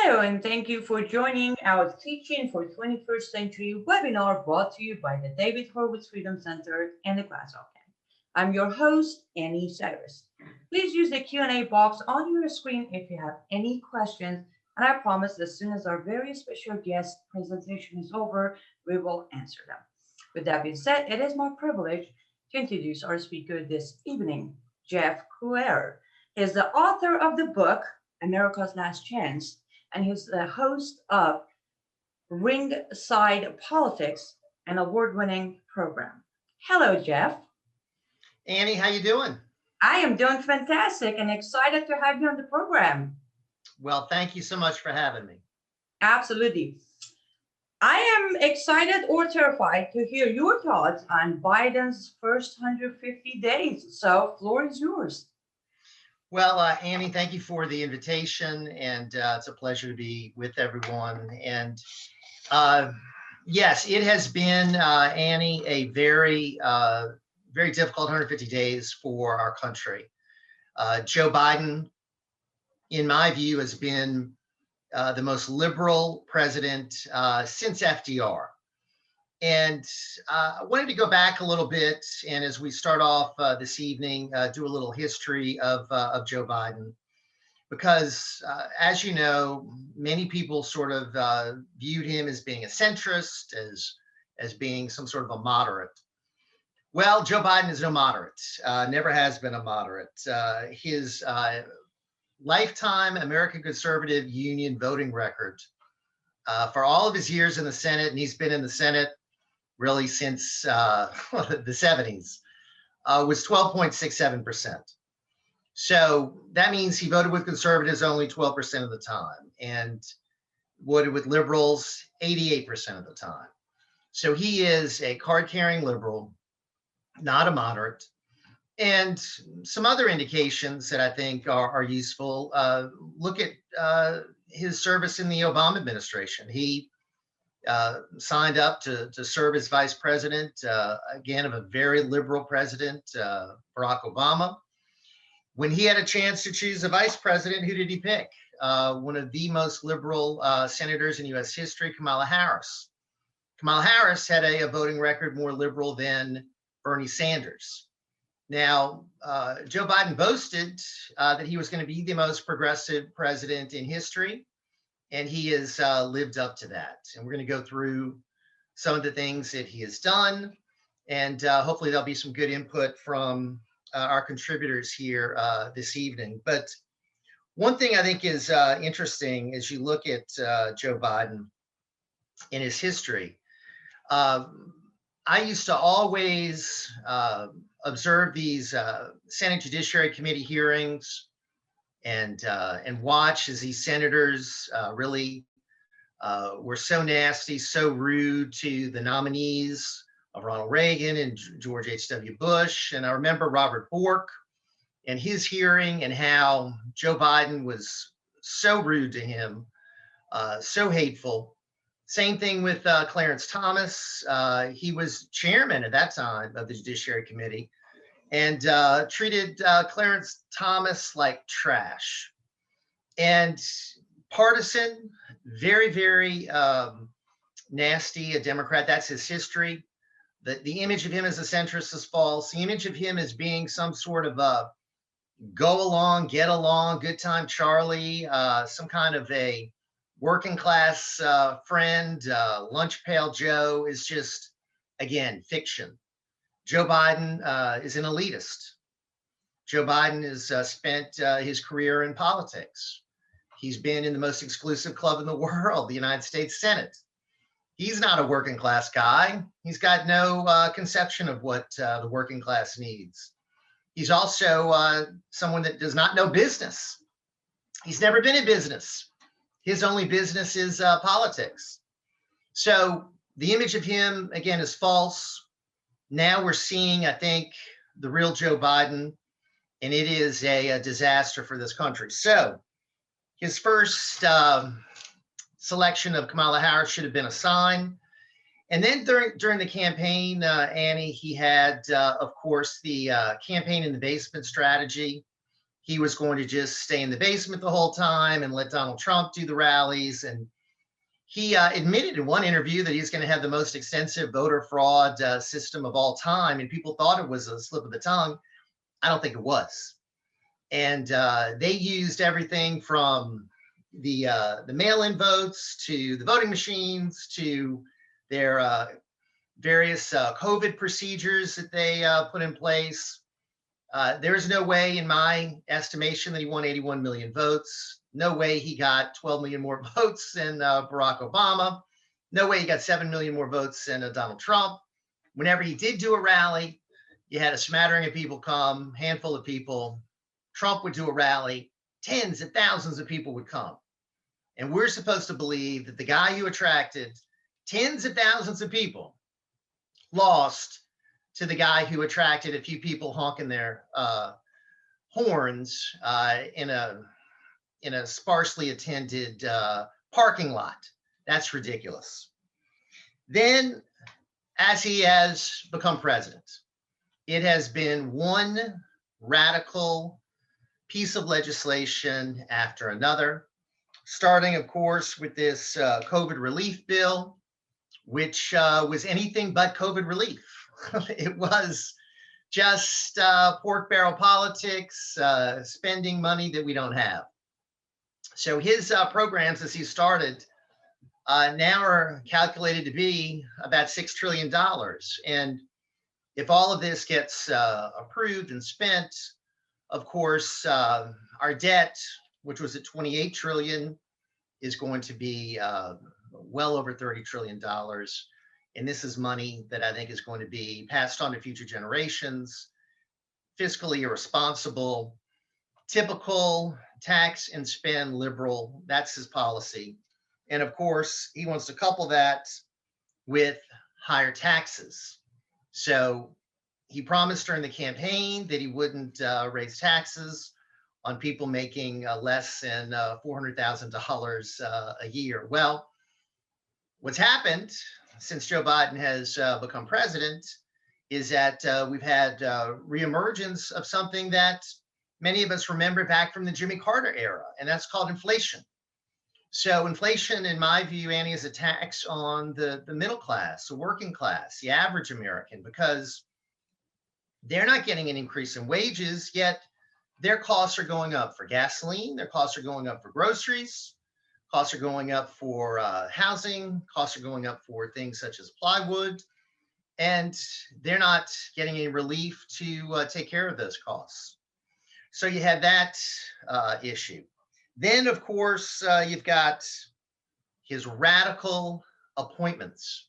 Hello, and thank you for joining our Teaching for 21st Century webinar brought to you by the David Horowitz Freedom Center and the Glazov Gang. I'm your host, Annie Cyrus. Please use the Q&A box on your screen if you have any questions, and I promise as soon as our very special guest presentation is over, we will answer them. With that being said, it is my privilege to introduce our speaker this evening, Jeff Crouere. He is the author of the book, America's Last Chance, and he's the host of Ringside Politics, an award-winning program. Hello, Jeff. Annie, how you doing? I am doing fantastic and excited to have you on the program. Well, thank you so much for having me. Absolutely. I am excited or terrified to hear your thoughts on Biden's first 150 days. So, floor is yours. Well, Annie, thank you for the invitation, and it's a pleasure to be with everyone. And yes, it has been, Annie, a very, very difficult 150 days for our country. Joe Biden, in my view, has been the most liberal president since FDR. And I wanted to go back a little bit, and as we start off this evening, do a little history of Joe Biden, because as you know, many people sort of viewed him as being a centrist, as being some sort of a moderate. Well, Joe Biden is no moderate, never has been a moderate. His lifetime American Conservative Union voting record for all of his years in the Senate, and he's been in the Senate really since the 70s, was 12.67%. So that means he voted with conservatives only 12% of the time and voted with liberals 88% of the time. So he is a card-carrying liberal, not a moderate. And some other indications that I think are useful, look at his service in the Obama administration. He signed up to serve as vice president, again, of a very liberal president, Barack Obama. When he had a chance to choose a vice president, who did he pick? One of the most liberal senators in US history, Kamala Harris. Kamala Harris had a voting record more liberal than Bernie Sanders. Now, Joe Biden boasted that he was going to be the most progressive president in history. And he has lived up to that. And we're going to go through some of the things that he has done. And hopefully there'll be some good input from our contributors here this evening. But one thing I think is interesting as you look at Joe Biden in his history, I used to always observe these Senate Judiciary Committee hearings and watch as these senators really were so nasty, so rude to the nominees of Ronald Reagan and George H.W. Bush. And I remember Robert Bork and his hearing and how Joe Biden was so rude to him, so hateful. Same thing with Clarence Thomas. He was chairman at that time of the Judiciary Committee, and treated Clarence Thomas like trash. And partisan, very, very nasty, a Democrat. That's his history. The image of him as a centrist is false. The image of him as being some sort of a go along, get along, good time Charlie, some kind of a working class friend, lunch pail Joe, is just, again, fiction. Joe Biden is an elitist. Joe Biden has spent his career in politics. He's been in the most exclusive club in the world, the United States Senate. He's not a working class guy. He's got no conception of what the working class needs. He's also someone that does not know business. He's never been in business. His only business is politics. So the image of him, again, is false. Now we're seeing, I think, the real Joe Biden, and it is a disaster for this country. So his first selection of Kamala Harris should have been a sign. And then during the campaign, Annie, he had, of course, the campaign in the basement strategy. he was going to just stay in the basement the whole time and let Donald Trump do the rallies. And he admitted in one interview that he's going to have the most extensive voter fraud system of all time. And people thought it was a slip of the tongue. I don't think it was. And they used everything from the mail-in votes to the voting machines to their various COVID procedures that they put in place. There's no way, in my estimation, that he won 81 million votes. No way he got 12 million more votes than Barack Obama. No way he got 7 million more votes than Donald Trump. Whenever he did do a rally, you had a smattering of people come, handful of people. Trump would do a rally, tens of thousands of people would come. And we're supposed to believe that the guy who attracted tens of thousands of people lost to the guy who attracted a few people honking their horns in a sparsely attended parking lot. That's ridiculous. Then, as he has become president, it has been one radical piece of legislation after another, starting, of course, with this COVID relief bill, which was anything but COVID relief. It was just pork barrel politics, spending money that we don't have. So his programs, as he started, now are calculated to be about $6 trillion. And if all of this gets approved and spent, of course, our debt, which was at 28 trillion, is going to be well over $30 trillion. And this is money that I think is going to be passed on to future generations, fiscally irresponsible, typical tax and spend liberal. That's his policy. And of course, he wants to couple that with higher taxes. So he promised during the campaign that he wouldn't raise taxes on people making less than $400,000 a year. Well, what's happened since Joe Biden has become president is that we've had reemergence of something that many of us remember back from the Jimmy Carter era, and that's called inflation. So inflation, in my view, Annie, is a tax on the middle class, the working class, the average American, because they're not getting an increase in wages, yet their costs are going up for gasoline, their costs are going up for groceries, costs are going up for housing, costs are going up for things such as plywood, and they're not getting any relief to take care of those costs. So you have that issue. Then, of course, you've got his radical appointments.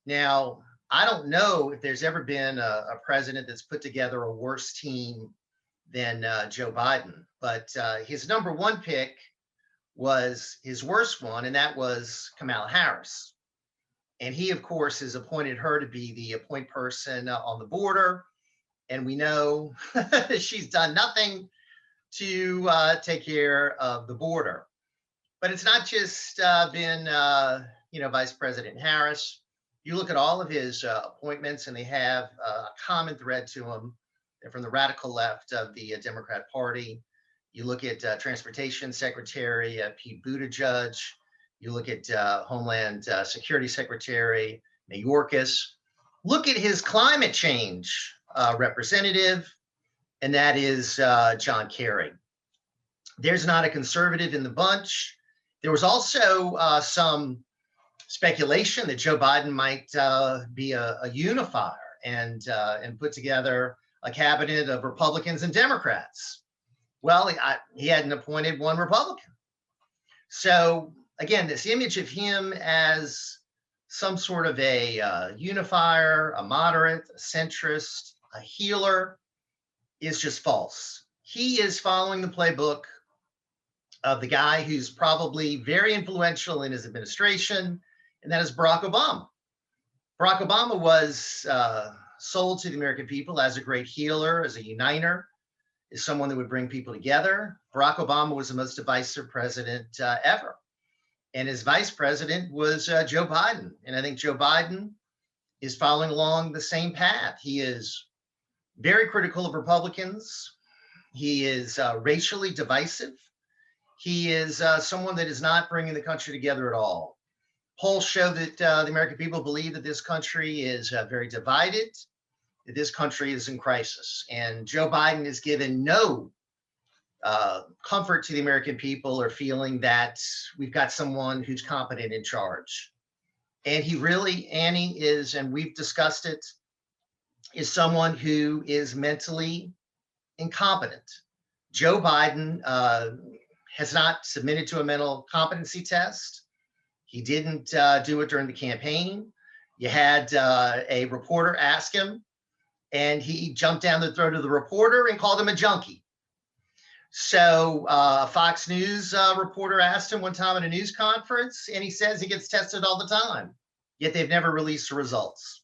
Now, I don't know if there's ever been a president that's put together a worse team than Joe Biden, but his number one pick was his worst one, and that was Kamala Harris. And he, of course, has appointed her to be the point person on the border. And we know she's done nothing to take care of the border. But it's not just been, Vice President Harris. You look at all of his appointments, and they have a common thread to them. They're from the radical left of the Democrat Party. You look at Transportation Secretary Pete Buttigieg. You look at Homeland Security Secretary Mayorkas. Look at his climate change representative, and that is John Kerry. There's not a conservative in the bunch. There was also some speculation that Joe Biden might be a unifier and put together a cabinet of Republicans and Democrats. Well, he hadn't appointed one Republican. So again, this image of him as some sort of a unifier, a moderate, a centrist, a healer is just false. He is following the playbook of the guy who's probably very influential in his administration, and that is Barack Obama. Barack Obama was sold to the American people as a great healer, as a uniter, as someone that would bring people together. Barack Obama was the most divisive president ever. And his vice president was Joe Biden. And I think Joe Biden is following along the same path. He is very critical of Republicans. He is racially divisive. He is someone that is not bringing the country together at all. Polls show that the American people believe that this country is very divided, that this country is in crisis. And Joe Biden has given no comfort to the American people or feeling that we've got someone who's competent in charge. And he really, Annie, is, and we've discussed it, is someone who is mentally incompetent. Joe Biden has not submitted to a mental competency test. He didn't do it during the campaign. You had a reporter ask him, and he jumped down the throat of the reporter and called him a junkie. So a Fox News reporter asked him one time at a news conference, and he says he gets tested all the time, yet they've never released the results.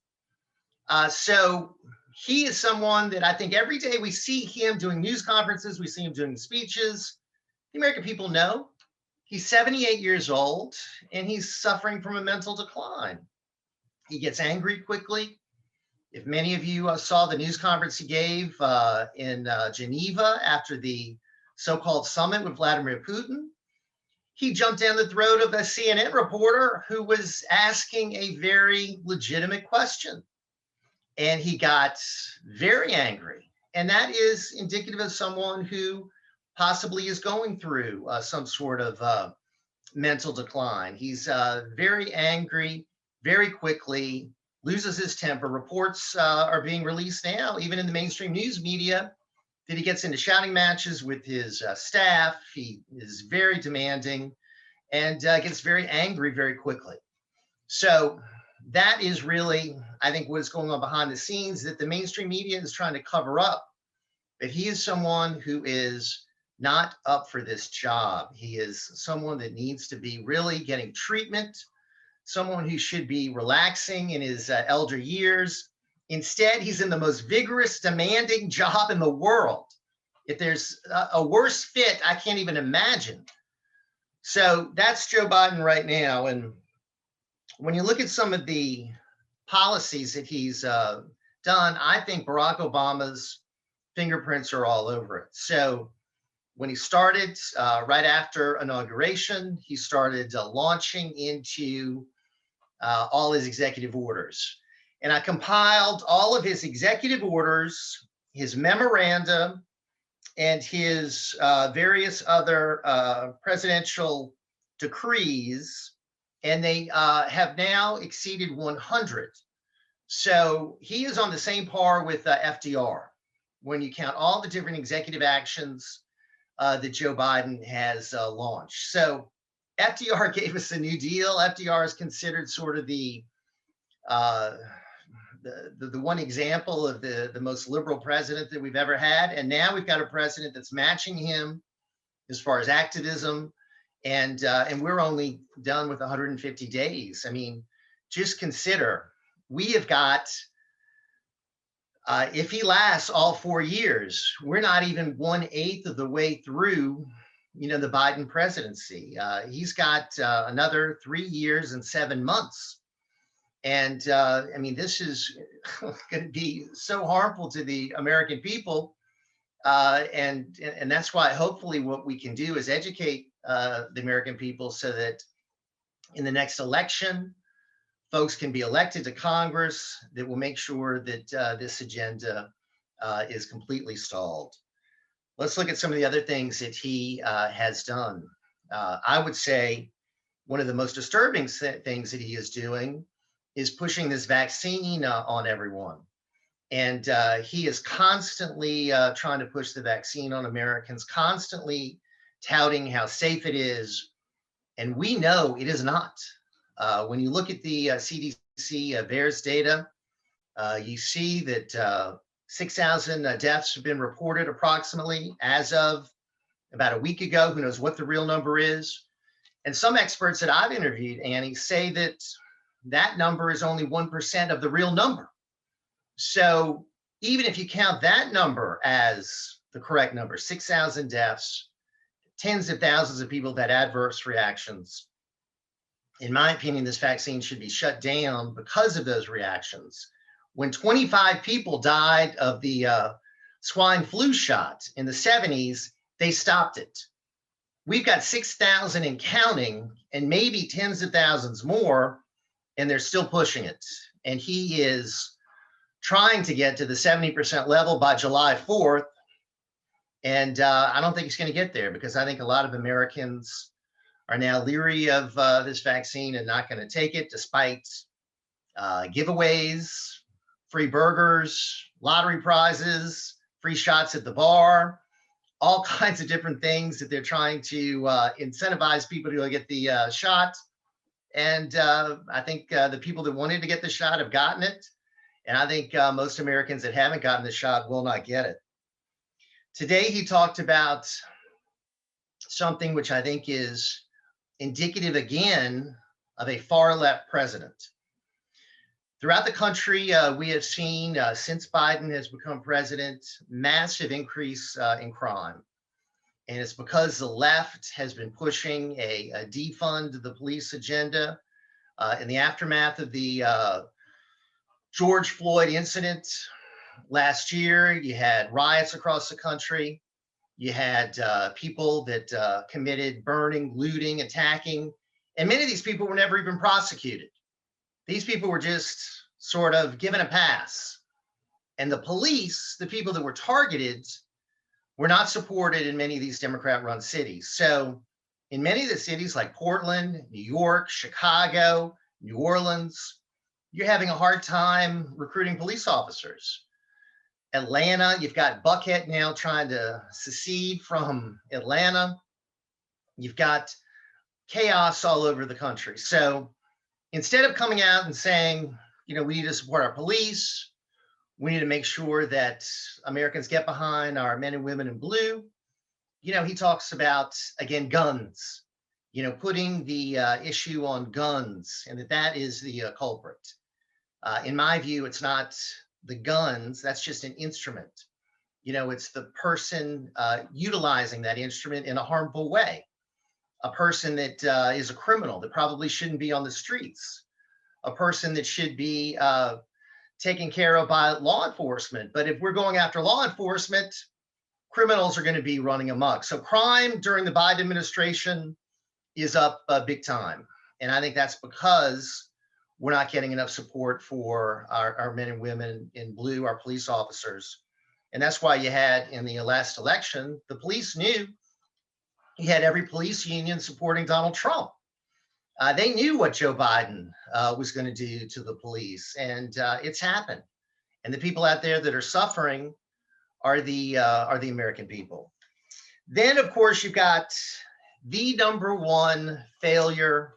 So he is someone that I think every day we see him doing news conferences, we see him doing speeches. The American people know he's 78 years old and he's suffering from a mental decline. He gets angry quickly. If many of you saw the news conference he gave in Geneva after the so-called summit with Vladimir Putin, he jumped down the throat of a CNN reporter who was asking a very legitimate question. And he got very angry. And that is indicative of someone who possibly is going through some sort of mental decline. He's very angry, very quickly, loses his temper. Reports are being released now, even in the mainstream news media, that he gets into shouting matches with his staff. He is very demanding and gets very angry very quickly. So that is really, I think, what's going on behind the scenes, that the mainstream media is trying to cover up. But he is someone who is not up for this job. He is someone that needs to be really getting treatment, someone who should be relaxing in his elder years. Instead, he's in the most vigorous, demanding job in the world. If there's a worse fit, I can't even imagine. So that's Joe Biden right now. And when you look at some of the policies that he's done, I think Barack Obama's fingerprints are all over it. So when he started, right after inauguration, he started launching into all his executive orders. And I compiled all of his executive orders, his memoranda, and his various other presidential decrees, and they have now exceeded 100. So he is on the same par with FDR when you count all the different executive actions that Joe Biden has launched. So FDR gave us a New Deal. FDR is considered sort of the one example of the most liberal president that we've ever had. And now we've got a president that's matching him as far as activism. And we're only done with 150 days. I mean, just consider, we have got, if he lasts all 4 years, we're not even 1/8 of the way through, the Biden presidency. He's got another 3 years and 7 months. And I mean, this is going to be so harmful to the American people. And that's why hopefully what we can do is educate the American people so that in the next election, folks can be elected to Congress that will make sure that this agenda is completely stalled. Let's look at some of the other things that he has done. I would say one of the most disturbing things that he is doing is pushing this vaccine on everyone. And he is constantly trying to push the vaccine on Americans, constantly touting how safe it is. And we know it is not. When you look at the CDC VAERS data, you see that 6,000 deaths have been reported approximately as of about a week ago. Who knows what the real number is? And some experts that I've interviewed, Annie, say that that number is only 1% of the real number. So even if you count that number as the correct number, 6,000 deaths, tens of thousands of people that had adverse reactions, in my opinion, this vaccine should be shut down because of those reactions. When 25 people died of the swine flu shot in the 70s, they stopped it. We've got 6,000 and counting, and maybe tens of thousands more, and they're still pushing it. And he is trying to get to the 70% level by July 4th. And I don't think he's going to get there, because I think a lot of Americans are now leery of this vaccine and not going to take it, despite giveaways, free burgers, lottery prizes, free shots at the bar, all kinds of different things that they're trying to incentivize people to go get the shot. And I think the people that wanted to get the shot have gotten it. And I think most Americans that haven't gotten the shot will not get it. Today, he talked about something which I think is indicative again of a far left president. Throughout the country, we have seen, since Biden has become president, massive increase in crime. And it's because the left has been pushing a defund the police agenda. In the aftermath of the George Floyd incident last year, you had riots across the country. You had people that committed burning, looting, attacking. And many of these people were never even prosecuted. These people were just sort of given a pass. And the police, the people that were targeted, were not supported in many of these Democrat-run cities. So in many of the cities like Portland, New York, Chicago, New Orleans, you're having a hard time recruiting police officers. Atlanta, you've got Buckhead now trying to secede from Atlanta. You've got chaos all over the country. So instead of coming out and saying, you know, we need to support our police, we need to make sure that Americans get behind our men and women in blue, you know, he talks about, again, guns, you know, putting the issue on guns, and that is the culprit. In my view, it's not the guns, that's just an instrument. You know, it's the person utilizing that instrument in a harmful way. A person that is a criminal that probably shouldn't be on the streets. A person that should be taken care of by law enforcement. But if we're going after law enforcement, criminals are going to be running amok. So crime during the Biden administration is up big time. And I think that's because we're not getting enough support for our men and women in blue, our police officers. And that's why you had in the last election, the police knew you had every police union supporting Donald Trump. They knew what Joe Biden was going to do to the police, and it's happened. And the people out there that are suffering are the American people. Then, of course, you've got the number one failure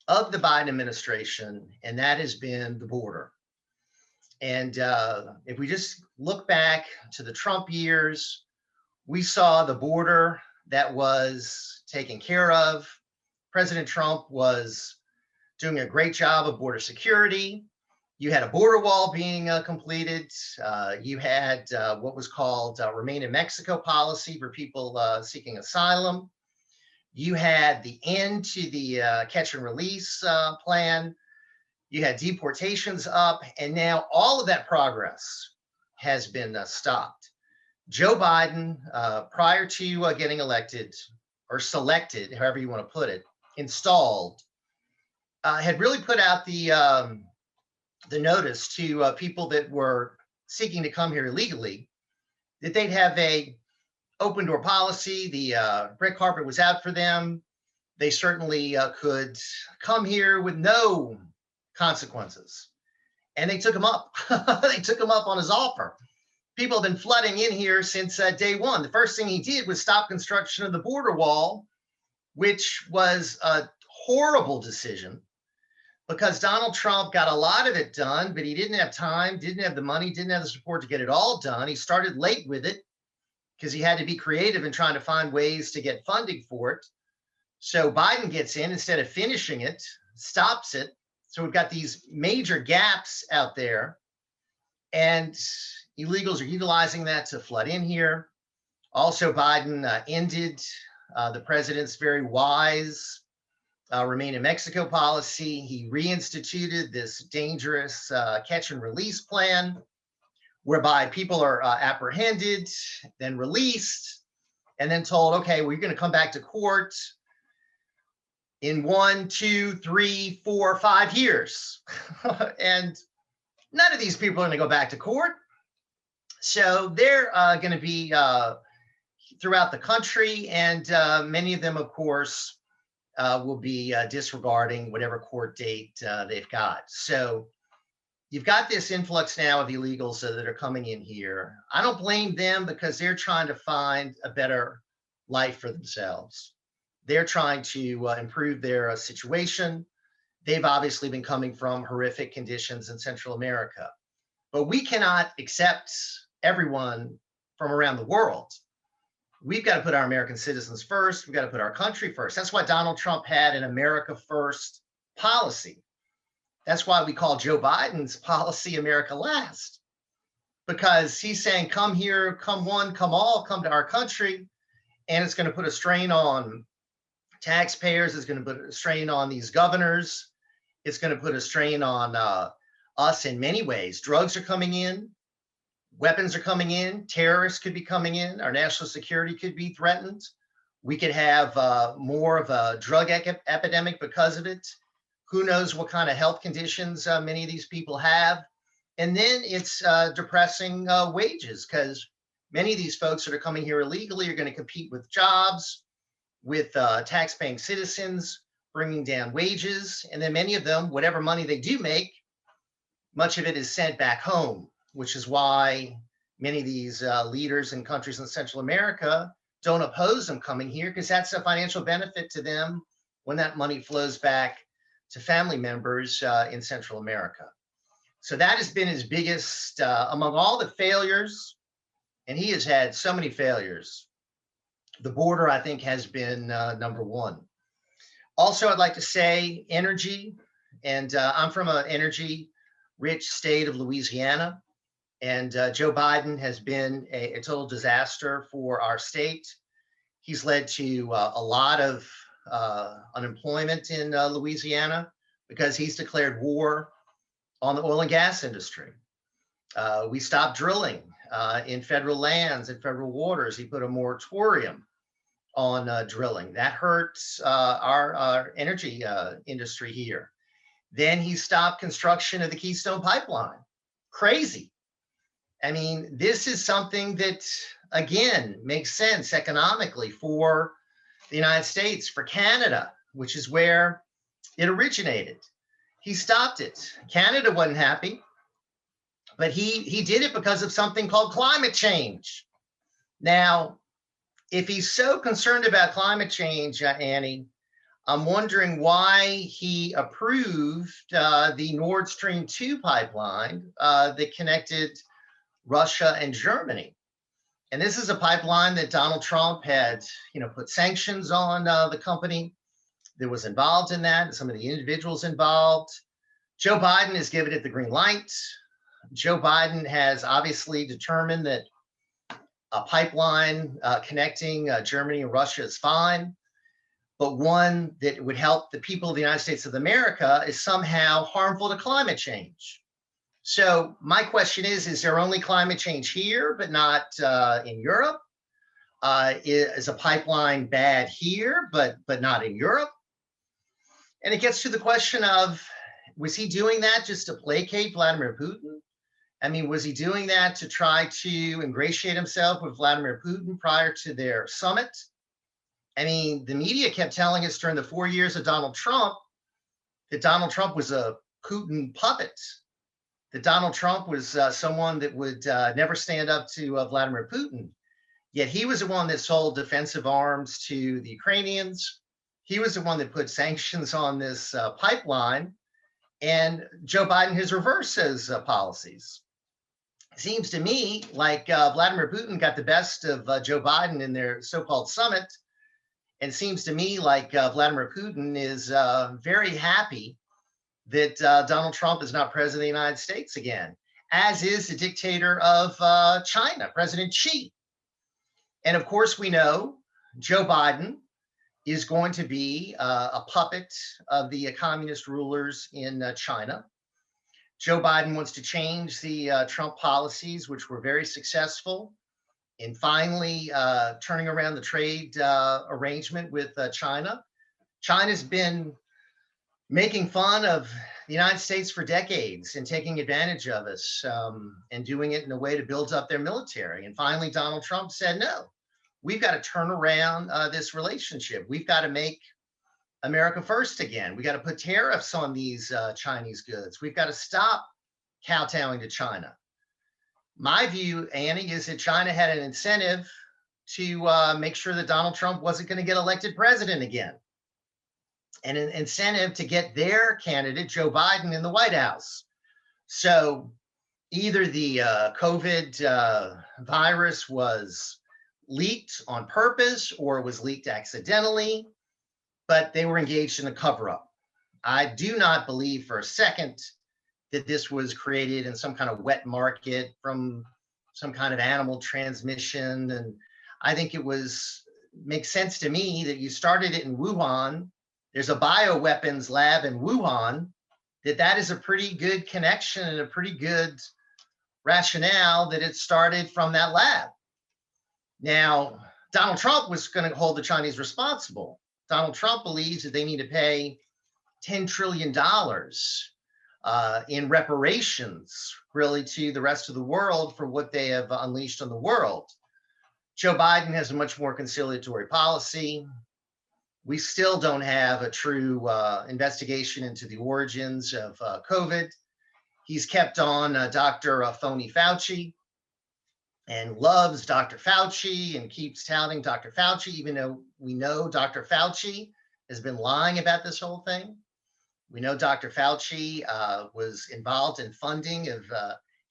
of the Biden administration, and that has been the border. And if we just look back to the Trump years, we saw the border that was taken care of. President Trump was doing a great job of border security. You had a border wall being completed. You had what was called Remain in Mexico policy for people seeking asylum. You had the end to the catch and release plan. You had deportations up, and now all of that progress has been stopped. Joe Biden, prior to getting elected or selected, however you want to put it, installed, had really put out the notice to people that were seeking to come here illegally that they'd have a open door policy. The red carpet was out for them. They certainly could come here with no consequences. And they took him up. They took him up on his offer. People have been flooding in here since day one. The first thing he did was stop construction of the border wall, which was a horrible decision because Donald Trump got a lot of it done, but he didn't have time, didn't have the money, didn't have the support to get it all done. He started late with it because he had to be creative in trying to find ways to get funding for it. So Biden gets in, instead of finishing it, stops it. So we've got these major gaps out there, and illegals are utilizing that to flood in here. Also, Biden ended the president's very wise Remain in Mexico policy. He reinstituted this dangerous catch and release plan, whereby people are apprehended, then released, and then told, okay, well, you're going to come back to court in 1, 2, 3, 4, 5 years. And none of these people are going to go back to court. So they're going to be throughout the country, and many of them, of course, will be disregarding whatever court date they've got. So you've got this influx now of illegals that are coming in here. I don't blame them because they're trying to find a better life for themselves. They're trying to improve their situation. They've obviously been coming from horrific conditions in Central America. But we cannot accept everyone from around the world. We've got to put our American citizens first. We've got to put our country first. That's why Donald Trump had an America First policy. That's why we call Joe Biden's policy America Last, because he's saying, come here, come one, come all, come to our country. And it's going to put a strain on taxpayers. It's going to put a strain on these governors. It's going to put a strain on us in many ways. Drugs are coming in. Weapons are coming in. Terrorists could be coming in. Our national security could be threatened. We could have more of a drug epidemic because of it. Who knows what kind of health conditions many of these people have. And then it's depressing wages, because many of these folks that are coming here illegally are going to compete with jobs, with tax-paying citizens, bringing down wages. And then many of them, whatever money they do make, much of it is sent back home, which is why many of these leaders in countries in Central America don't oppose them coming here, because that's a financial benefit to them when that money flows back to family members in Central America. So that has been his biggest, among all the failures, and he has had so many failures. The border, I think, has been number one. Also, I'd like to say energy, and I'm from an energy-rich state of Louisiana, and Joe Biden has been a total disaster for our state. He's led to a lot of unemployment in Louisiana because he's declared war on the oil and gas industry. We stopped drilling in federal lands and federal waters. He put a moratorium on drilling. That hurts our energy industry here. Then he stopped construction of the Keystone Pipeline. Crazy. I mean, this is something that, again, makes sense economically for the United States, for Canada, which is where it originated. He stopped it. Canada wasn't happy, but he did it because of something called climate change. Now, if he's so concerned about climate change, Annie, I'm wondering why he approved the Nord Stream 2 pipeline that connected Russia and Germany. And this is a pipeline that Donald Trump had, put sanctions on the company that was involved in that, and some of the individuals involved. Joe Biden has given it the green light. Joe Biden has obviously determined that a pipeline connecting Germany and Russia is fine, but one that would help the people of the United States of America is somehow harmful to climate change. So my question is there only climate change here, but not in Europe? Is a pipeline bad here, but not in Europe? And it gets to the question of, was he doing that just to placate Vladimir Putin? I mean, was he doing that to try to ingratiate himself with Vladimir Putin prior to their summit? I mean, the media kept telling us during the 4 years of Donald Trump that Donald Trump was a Putin puppet, that Donald Trump was someone that would never stand up to Vladimir Putin. Yet he was the one that sold defensive arms to the Ukrainians. He was the one that put sanctions on this pipeline. And Joe Biden has reversed his policies. It seems to me like Vladimir Putin got the best of Joe Biden in their so-called summit. And it seems to me like Vladimir Putin is very happy that Donald Trump is not president of the United States again, as is the dictator of China, President Xi. And of course, we know Joe Biden is going to be a puppet of the communist rulers in China. Joe Biden wants to change the Trump policies, which were very successful in finally turning around the trade arrangement with China. China's been making fun of the United States for decades and taking advantage of us and doing it in a way to build up their military. And finally, Donald Trump said, no, we've got to turn around this relationship. We've got to make America first again. We got to put tariffs on these Chinese goods. We've got to stop kowtowing to China. My view, Annie, is that China had an incentive to make sure that Donald Trump wasn't going to get elected president again, and an incentive to get their candidate, Joe Biden, in the White House. So either the COVID virus was leaked on purpose or it was leaked accidentally, but they were engaged in a cover-up. I do not believe for a second that this was created in some kind of wet market from some kind of animal transmission. And I think it makes sense to me that you started it in Wuhan. There's a bioweapons lab in Wuhan, that is a pretty good connection and a pretty good rationale that it started from that lab. Now, Donald Trump was going to hold the Chinese responsible. Donald Trump believes that they need to pay $10 trillion in reparations, really, to the rest of the world for what they have unleashed on the world. Joe Biden has a much more conciliatory policy. We still don't have a true investigation into the origins of COVID. He's kept on Dr. Phony Fauci and loves Dr. Fauci and keeps touting Dr. Fauci, even though we know Dr. Fauci has been lying about this whole thing. We know Dr. Fauci was involved in funding of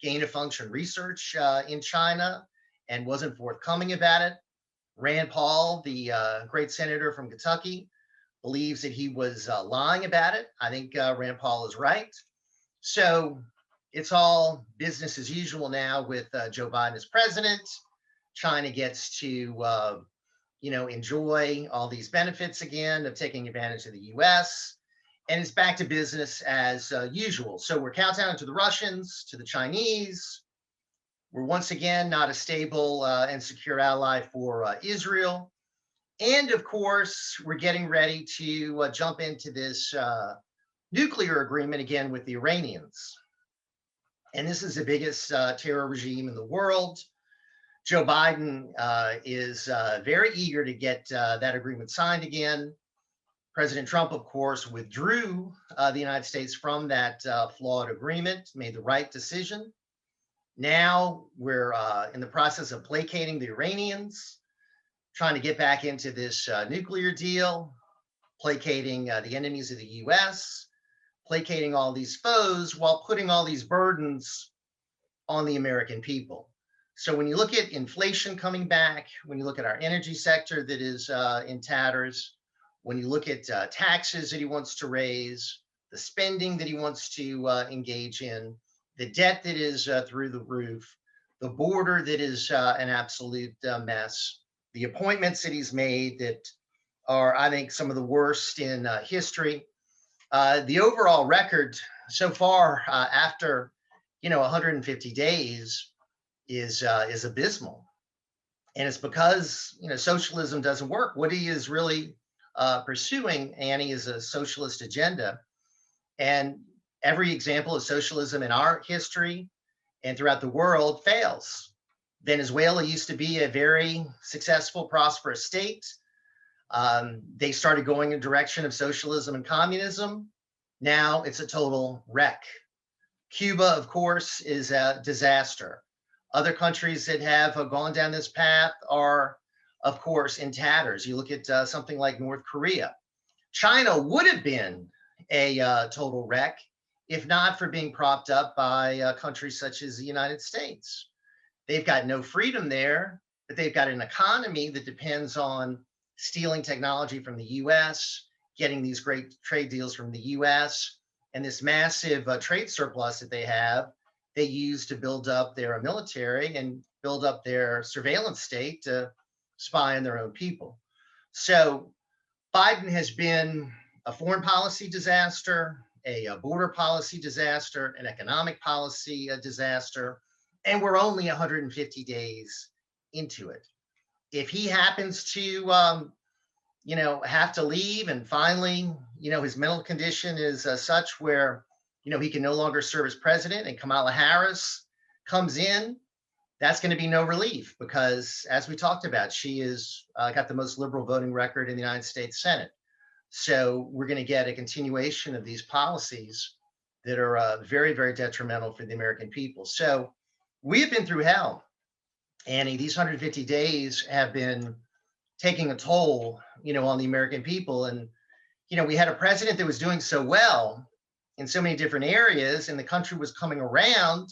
gain-of-function research in China and wasn't forthcoming about it. Rand Paul, the great senator from Kentucky, believes that he was lying about it. I think Rand Paul is right. So it's all business as usual now with Joe Biden as president. China gets to, enjoy all these benefits again of taking advantage of the U.S. And it's back to business as usual. So we're kowtowing to the Russians, to the Chinese. We're once again not a stable and secure ally for Israel. And of course, we're getting ready to jump into this nuclear agreement again with the Iranians. And this is the biggest terror regime in the world. Joe Biden is very eager to get that agreement signed again. President Trump, of course, withdrew the United States from that flawed agreement, made the right decision. Now we're in the process of placating the Iranians, trying to get back into this nuclear deal, placating the enemies of the U.S., placating all these foes while putting all these burdens on the American people. So when you look at inflation coming back, when you look at our energy sector that is in tatters, when you look at taxes that he wants to raise, the spending that he wants to engage in, the debt that is through the roof, the border that is an absolute mess, the appointments that he's made that are, I think, some of the worst in history. The overall record so far after 150 days is abysmal, and it's because socialism doesn't work. What he is really pursuing, Annie, is a socialist agenda, and every example of socialism in our history and throughout the world fails. Venezuela used to be a very successful, prosperous state. They started going in the direction of socialism and communism. Now it's a total wreck. Cuba, of course, is a disaster. Other countries that have gone down this path are, of course, in tatters. You look at something like North Korea. China would have been a total wreck if not for being propped up by countries such as the United States. They've got no freedom there, but they've got an economy that depends on stealing technology from the US, getting these great trade deals from the US, and this massive trade surplus that they use to build up their military and build up their surveillance state to spy on their own people. So Biden has been a foreign policy disaster, a border policy disaster, an economic policy disaster, and we're only 150 days into it. If he happens to, have to leave and finally, his mental condition is such where, he can no longer serve as president and Kamala Harris comes in, that's going to be no relief because, as we talked about, she is got the most liberal voting record in the United States Senate. So we're going to get a continuation of these policies that are very, very detrimental for the American people. So we have been through hell, Annie. These 150 days have been taking a toll, on the American people. And, we had a president that was doing so well in so many different areas, and the country was coming around,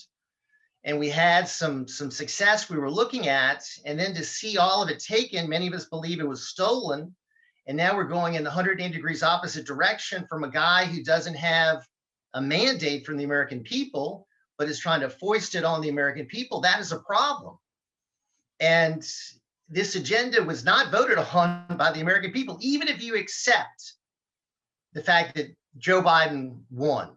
and we had some success we were looking at. And then to see all of it taken, many of us believe it was stolen. And now we're going in the 180 degrees opposite direction from a guy who doesn't have a mandate from the American people, but is trying to foist it on the American people. That is a problem. And this agenda was not voted on by the American people, even if you accept the fact that Joe Biden won.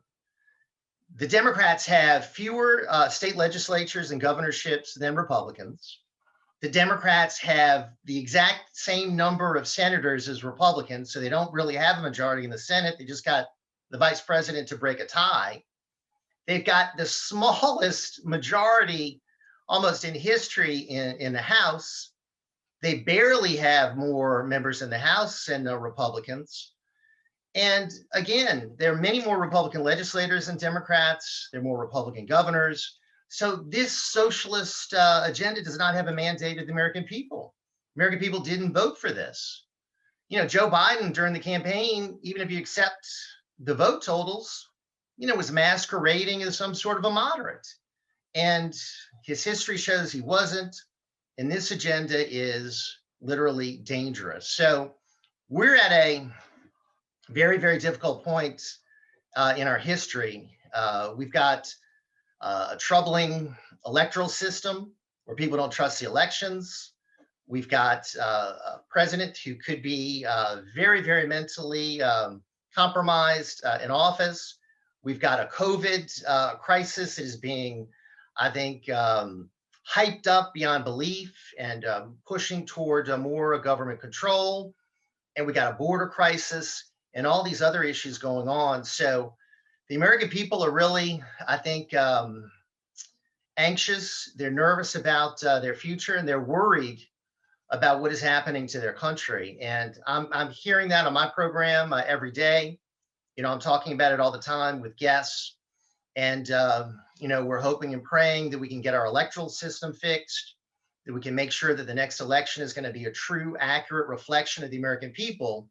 The Democrats have fewer state legislatures and governorships than Republicans. The Democrats have the exact same number of senators as Republicans, so they don't really have a majority in the Senate. They just got the vice president to break a tie. They've got the smallest majority almost in history in the House. They barely have more members in the House than the Republicans. And again, there are many more Republican legislators than Democrats. There are more Republican governors. So this socialist agenda does not have a mandate of the American people. American people didn't vote for this. Joe Biden during the campaign, even if you accept the vote totals, was masquerading as some sort of a moderate. And his history shows he wasn't. And this agenda is literally dangerous. So we're at a very, very difficult point in our history. We've got a troubling electoral system where people don't trust the elections. We've got a president who could be very, very mentally compromised in office. We've got a COVID crisis that is being, I think, hyped up beyond belief and pushing toward more government control. And we got a border crisis and all these other issues going on. So the American people are really, I think, anxious. They're nervous about their future, and they're worried about what is happening to their country. And I'm hearing that on my program every day. I'm talking about it all the time with guests. And, we're hoping and praying that we can get our electoral system fixed, that we can make sure that the next election is going to be a true, accurate reflection of the American people.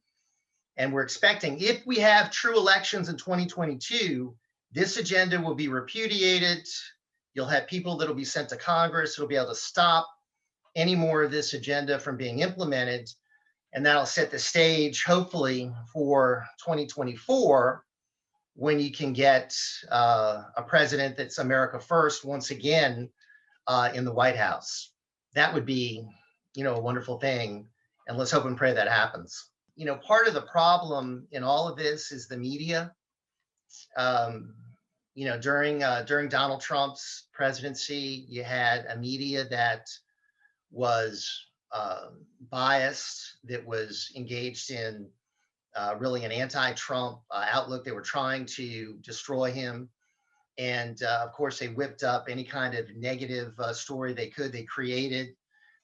And we're expecting, if we have true elections in 2022, this agenda will be repudiated. You'll have people that will be sent to Congress who will be able to stop any more of this agenda from being implemented. And that'll set the stage, hopefully, for 2024, when you can get a president that's America first once again in the White House. That would be, a wonderful thing. And let's hope and pray that happens. Part of the problem in all of this is the media. During Donald Trump's presidency, you had a media that was biased, that was engaged in really an anti-Trump outlook. They were trying to destroy him. And of course, they whipped up any kind of negative story they could. They created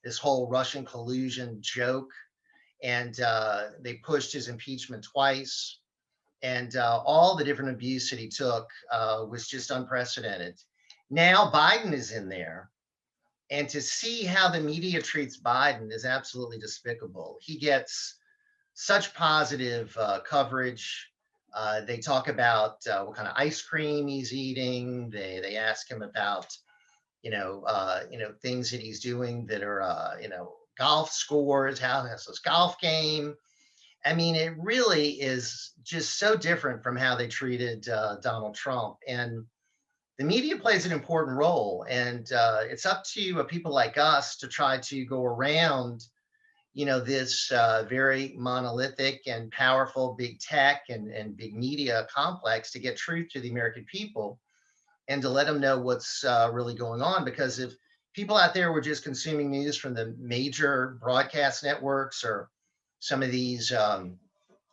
this whole Russian collusion joke, and they pushed his impeachment twice. And all the different abuse that he took was just unprecedented. Now Biden is in there. And to see how the media treats Biden is absolutely despicable. He gets such positive coverage. They talk about what kind of ice cream he's eating. They ask him about, things that he's doing that are, golf scores, how has this golf game. I mean, it really is just so different from how they treated Donald Trump. And the media plays an important role. And it's up to people like us to try to go around this very monolithic and powerful big tech and big media complex to get truth to the American people and to let them know what's really going on. Because if people out there were just consuming news from the major broadcast networks or some of these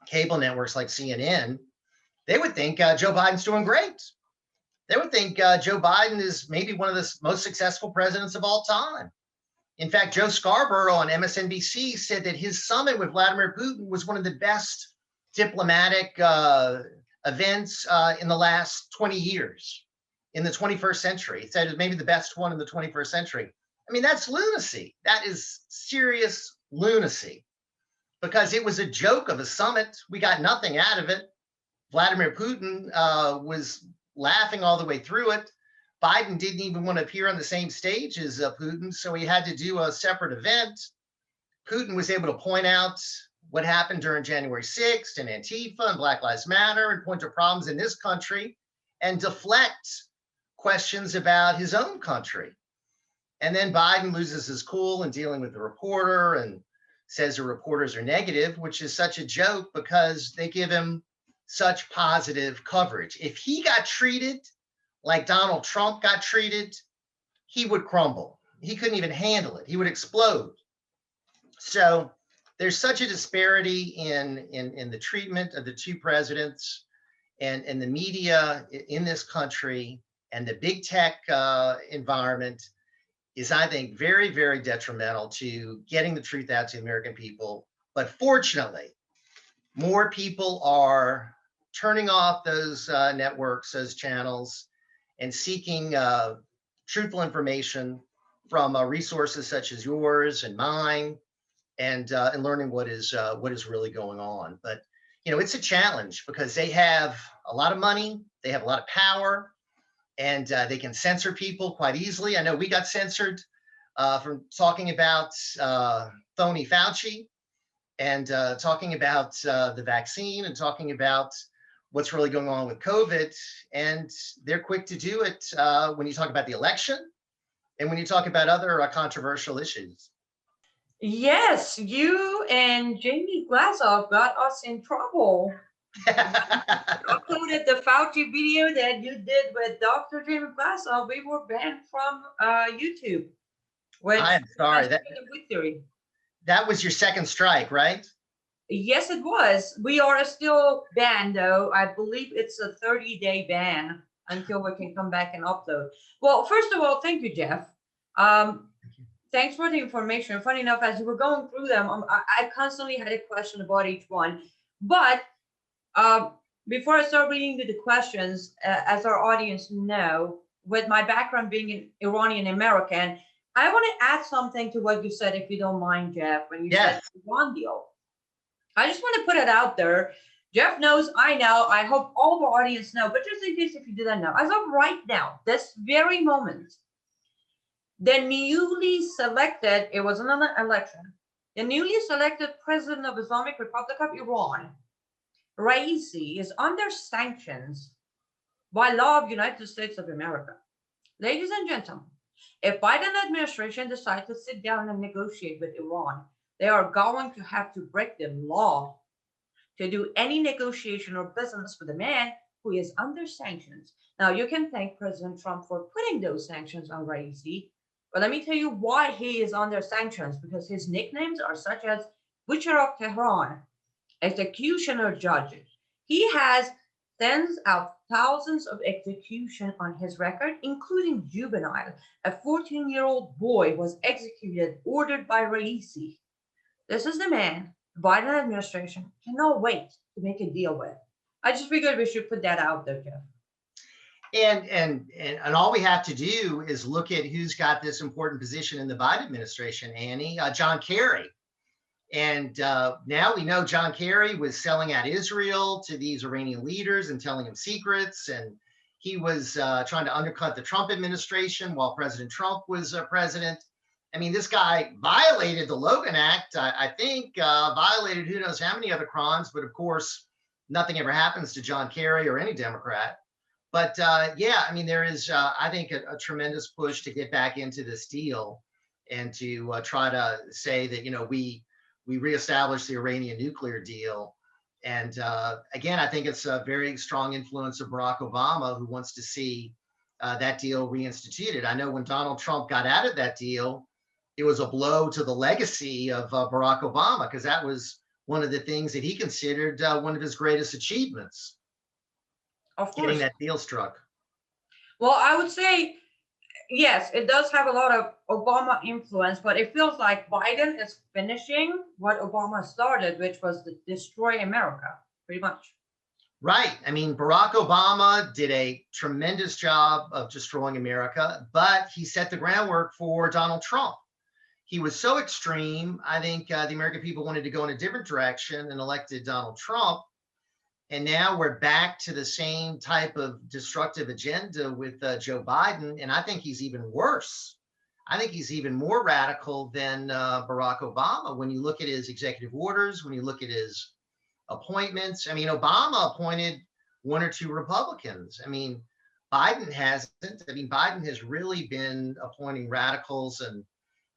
cable networks like CNN, they would think Joe Biden's doing great. They would think Joe Biden is maybe one of the most successful presidents of all time. In fact, Joe Scarborough on MSNBC said that his summit with Vladimir Putin was one of the best diplomatic events in the last 20 years in the 21st century. He said it was maybe the best one in the 21st century. I mean, that's lunacy. That is serious lunacy, because it was a joke of a summit. We got nothing out of it. Vladimir Putin was laughing all the way through it. Biden didn't even want to appear on the same stage as Putin, so he had to do a separate event. Putin was able to point out what happened during January 6th and Antifa and Black Lives Matter and point to problems in this country and deflect questions about his own country. And then Biden loses his cool in dealing with the reporter and says the reporters are negative, which is such a joke because they give him such positive coverage. If he got treated like Donald Trump got treated, he would crumble. He couldn't even handle it. He would explode. So there's such a disparity in the treatment of the two presidents and the media in this country, and the big tech environment is, I think, very, very detrimental to getting the truth out to American people. But fortunately, more people are turning off those networks, those channels, and seeking truthful information from resources such as yours and mine, and learning what is really going on. But it's a challenge because they have a lot of money, they have a lot of power, and they can censor people quite easily. I know we got censored from talking about phony Fauci and talking about the vaccine and talking about what's really going on with COVID. And they're quick to do it when you talk about the election and when you talk about other controversial issues. Yes, you and Jamie Glazov got us in trouble. Uploaded the Fauci video that you did with Dr. Jamie Glazov. We were banned from YouTube. I'm sorry. That was your second strike, right? Yes, it was. We are still banned, though. I believe it's a 30-day ban until we can come back and upload. Well, first of all, thank you, Jeff. Thanks for the information. Funny enough, as you were going through them, I constantly had a question about each one. But before I start reading the questions, as our audience know, with my background being an Iranian American, I want to add something to what you said, if you don't mind, Jeff, when you said the Iran deal. I just want to put it out there. Jeff knows, I know, I hope all of our audience know, but just in case if you didn't know, as of right now, this very moment, the newly selected, it wasn't an election, the newly selected president of Islamic Republic of Iran, Raisi, is under sanctions by law of the United States of America. Ladies and gentlemen, if Biden administration decides to sit down and negotiate with Iran, they are going to have to break the law to do any negotiation or business with a man who is under sanctions. Now, you can thank President Trump for putting those sanctions on Raisi, but let me tell you why he is under sanctions, because his nicknames are such as Butcher of Tehran, Executioner Judge. He has tens of thousands of execution on his record, including juvenile. A 14-year-old boy was executed, ordered by Raisi. This is the man the Biden administration cannot wait to make a deal with. I just figured we should put that out there, Jeff. And all we have to do is look at who's got this important position in the Biden administration, Annie, John Kerry. And now we know John Kerry was selling out Israel to these Iranian leaders and telling them secrets. And he was trying to undercut the Trump administration while President Trump was president. I mean, this guy violated the Logan Act, I think, violated who knows how many other crimes. But of course, nothing ever happens to John Kerry or any Democrat. But yeah, I mean, there is, I think, a tremendous push to get back into this deal and to try to say that, we reestablished the Iranian nuclear deal. And again, I think it's a very strong influence of Barack Obama, who wants to see that deal reinstituted. I know when Donald Trump got out of that deal, it was a blow to the legacy of Barack Obama, because that was one of the things that he considered one of his greatest achievements, Of getting course. that deal struck. Well, I would say, yes, it does have a lot of Obama influence, but it feels like Biden is finishing what Obama started, which was to destroy America, pretty much. Right. I mean, Barack Obama did a tremendous job of destroying America, but he set the groundwork for Donald Trump. He was so extreme. I think the American people wanted to go in a different direction and elected Donald Trump. And now we're back to the same type of destructive agenda with Joe Biden. And I think he's even worse. I think he's even more radical than Barack Obama. When you look at his executive orders, when you look at his appointments, I mean, Obama appointed one or two Republicans. I mean, Biden hasn't. I mean, Biden has really been appointing radicals, and,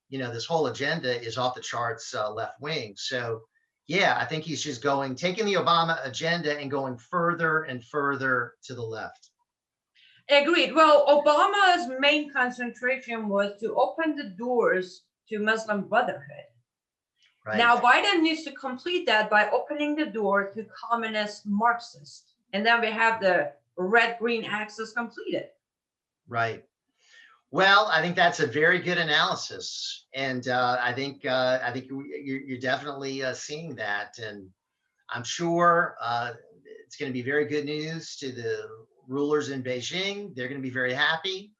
you know, this whole agenda is off the charts left wing. So, yeah, I think he's just taking the Obama agenda and going further and further to the left. Agreed. Well, Obama's main concentration was to open the doors to Muslim Brotherhood. Right. Now, Biden needs to complete that by opening the door to communist Marxists. And then we have the red-green axis completed. Right. Well, I think that's a very good analysis. And I think you're definitely seeing that. And I'm sure it's going to be very good news to the rulers in Beijing. They're going to be very happy.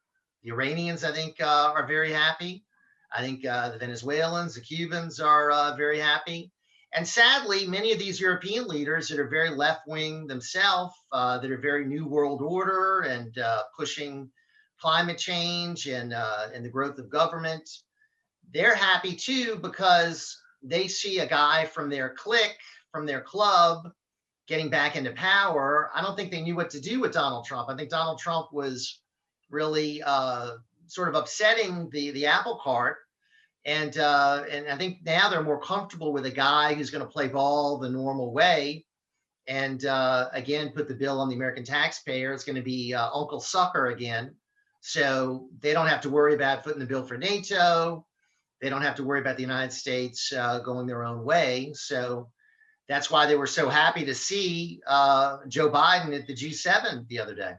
The Iranians, I think, are very happy. I think the Venezuelans, the Cubans are very happy. And sadly, many of these European leaders that are very left-wing themselves, that are very New World Order and pushing climate change and the growth of government, they're happy too, because they see a guy from their clique, from their club, getting back into power. I don't think they knew what to do with Donald Trump. I think Donald Trump was really sort of upsetting the apple cart. And I think now they're more comfortable with a guy who's going to play ball the normal way. And again, put the bill on the American taxpayer. It's going to be Uncle Sucker again. So they don't have to worry about footing the bill for NATO. They don't have to worry about the United States going their own way. So that's why they were so happy to see Joe Biden at the G7 the other day.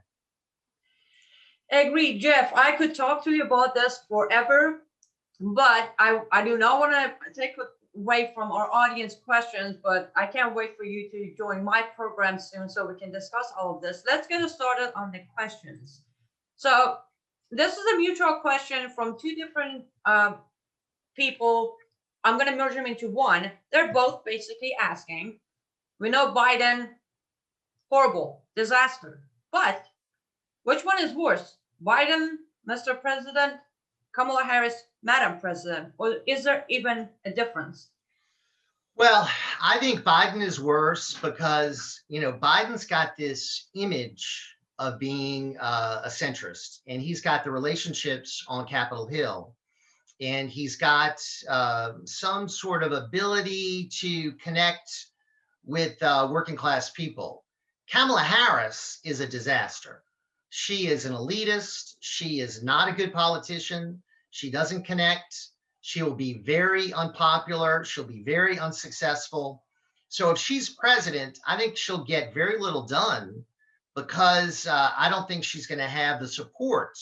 Agreed, Jeff. I could talk to you about this forever, but I do not want to take away from our audience questions, but I can't wait for you to join my program soon so we can discuss all of this. Let's get started on the questions. So this is a mutual question from two different people. I'm going to merge them into one. They're both basically asking, we know Biden, horrible, disaster, but which one is worse? Biden, Mr. President, Kamala Harris, Madam President, or is there even a difference? Well, I think Biden is worse because, you know, Biden's got this image of being a centrist, and he's got the relationships on Capitol Hill, and he's got some sort of ability to connect with working class people. Kamala Harris is a disaster. She is an elitist. She is not a good politician. She doesn't connect. She will be very unpopular. She'll be very unsuccessful. So if she's president, I think she'll get very little done because I don't think she's going to have the support.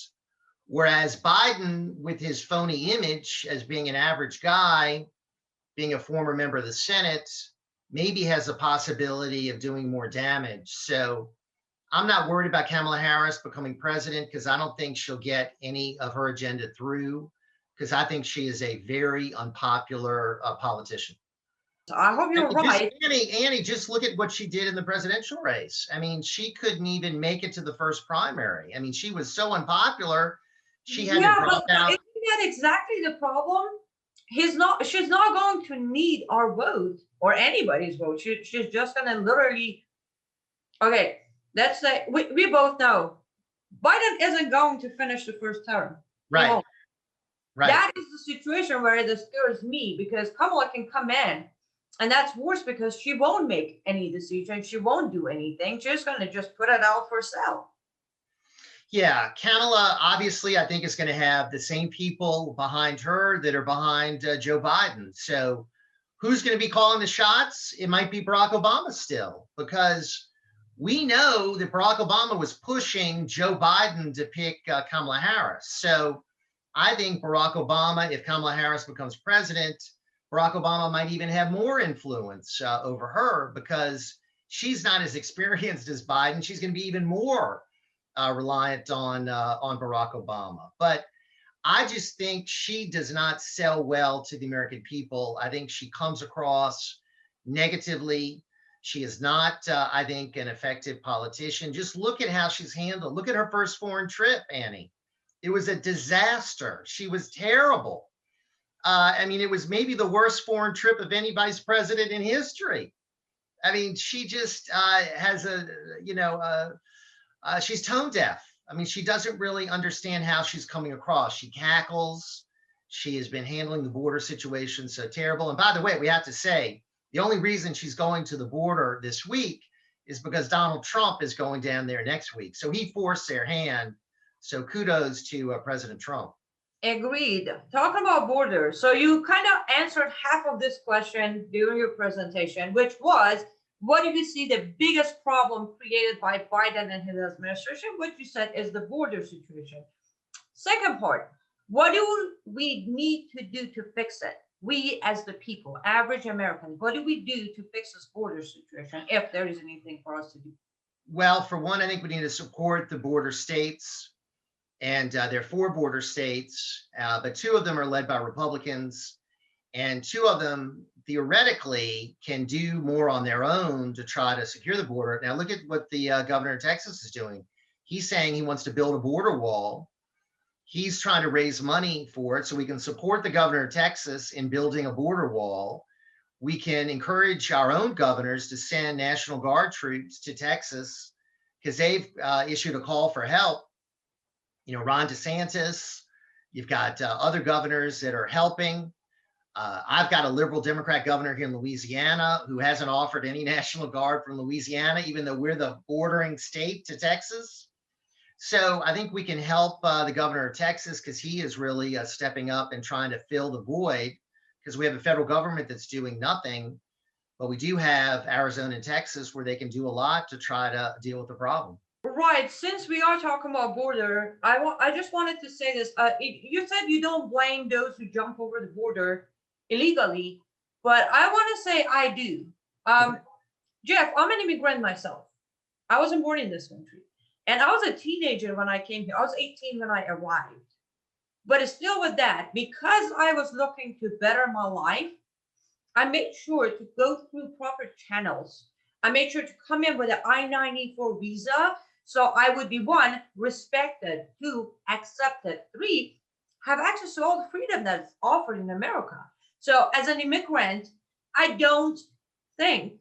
Whereas Biden, with his phony image as being an average guy, being a former member of the Senate, maybe has a possibility of doing more damage. So I'm not worried about Kamala Harris becoming president because I don't think she'll get any of her agenda through, because I think she is a very unpopular politician. I hope you're right. Annie, just look at what she did in the presidential race. I mean, she couldn't even make it to the first primary. I mean, she was so unpopular. She had to drop out. Isn't that exactly the problem? She's not going to need our vote or anybody's vote. She's just going to literally, okay, let's say we both know Biden isn't going to finish the first term. Right. Right. That is the situation where it scares me, because Kamala can come in And that's worse because she won't make any decision. She won't do anything. She's going to just put it out for sale. Yeah, Kamala obviously, I think, is going to have the same people behind her that are behind Joe Biden. So who's going to be calling the shots? It might be Barack Obama still, because we know that Barack Obama was pushing Joe Biden to pick Kamala Harris. So I think Barack Obama, if Kamala Harris becomes president, Barack Obama might even have more influence over her, because she's not as experienced as Biden. She's going to be even more reliant on Barack Obama. But I just think she does not sell well to the American people. I think she comes across negatively. She is not, I think, an effective politician. Just look at how she's handled. Look at her first foreign trip, Annie. It was a disaster. She was terrible. I mean, it was maybe the worst foreign trip of any vice president in history. I mean, she just has she's tone deaf. I mean, she doesn't really understand how she's coming across. She cackles. She has been handling the border situation so terrible. And by the way, we have to say, the only reason she's going to the border this week is because Donald Trump is going down there next week. So he forced their hand. So kudos to President Trump. Agreed. Talking about borders. So you kind of answered half of this question during your presentation, which was, what do you see the biggest problem created by Biden and his administration? What you said is the border situation. Second part, what do we need to do to fix it? We as the people, average Americans, what do we do to fix this border situation, if there is anything for us to do? Well, for one, I think we need to support the border states. And there are 4 border states, but 2 of them are led by Republicans. And 2 of them theoretically can do more on their own to try to secure the border. Now, look at what the governor of Texas is doing. He's saying he wants to build a border wall. He's trying to raise money for it so we can support the governor of Texas in building a border wall. We can encourage our own governors to send National Guard troops to Texas, because they've issued a call for help. You know, Ron DeSantis, you've got other governors that are helping. I've got a liberal Democrat governor here in Louisiana who hasn't offered any National Guard from Louisiana, even though we're the bordering state to Texas. So I think we can help the governor of Texas, because he is really stepping up and trying to fill the void, because we have a federal government that's doing nothing. But we do have Arizona and Texas where they can do a lot to try to deal with the problem. Right. Since we are talking about border, I just wanted to say this. You said you don't blame those who jump over the border illegally, but I want to say I do. Jeff, I'm an immigrant myself. I wasn't born in this country, and I was a teenager when I came here. I was 18 when I arrived. But it's still with that, because I was looking to better my life, I made sure to go through proper channels. I made sure to come in with an I-94 visa, so I would be 1, respected, 2, accepted, 3, have access to all the freedom that's offered in America. So as an immigrant, I don't think